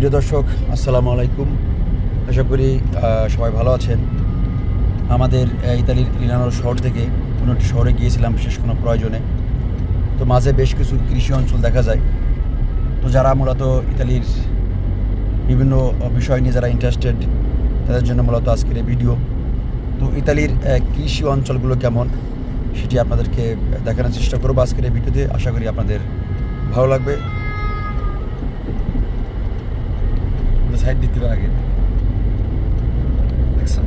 প্রিয় দর্শক, আসসালামু আলাইকুম। আশা করি সবাই ভালো আছেন। আমাদের ইতালির লিনানো শহর থেকে কোনো একটি শহরে গিয়েছিলাম বিশেষ কোনো প্রয়োজনে। তো মাঝে বেশ কিছু কৃষি অঞ্চল দেখা যায়। তো যারা মূলত ইতালির বিভিন্ন বিষয় নিয়ে যারা ইন্টারেস্টেড, তাদের জন্য মূলত আজকের এই ভিডিও। তো ইতালির কৃষি অঞ্চলগুলো কেমন সেটি আপনাদেরকে দেখানোর চেষ্টা করবো আজকের এই ভিডিওতে। আশা করি আপনাদের ভালো লাগবে। সাইড দিতে হবে আগে, দেখছেন?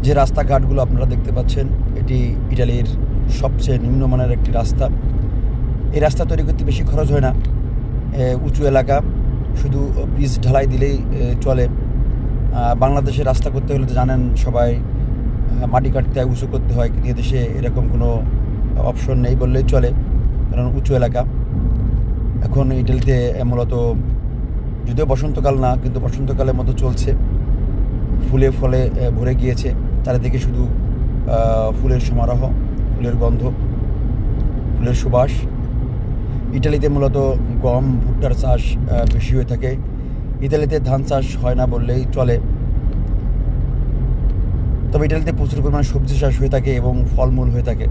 যে রাস্তাঘাটগুলো আপনারা দেখতে পাচ্ছেন, এটি ইটালির সবচেয়ে নিম্নমানের একটি রাস্তা। এই রাস্তা তৈরি করতে বেশি খরচ হয় না। উঁচু এলাকা, শুধু পিচ ঢালাই দিলেই চলে। বাংলাদেশে রাস্তা করতে হলে তো জানেন সবাই, মাটি কাটতে হয়, উঁচু করতে হয়। কিন্তু এদেশে এরকম কোনো অপশন নেই বললেই চলে, কারণ উঁচু এলাকা। এখন ইটালিতে মূলত, যদিও বসন্তকাল না, কিন্তু বসন্তকালের মতো চলছে। ফুলে ফলে ভরে গিয়েছে, চারিদিকে শুধু ফুলের সমারোহ, ফুলের গন্ধ, ফুলের সুবাস। ইটালিতে মূলত গম, ভুট্টার চাষ বেশি হয়ে থাকে। ইতালিতে ধান চাষ হয় না বললেই চলে। তবে ইটালিতে প্রচুর পরিমাণে সবজি চাষ হয়ে থাকে এবং ফলমূল হয়ে থাকে।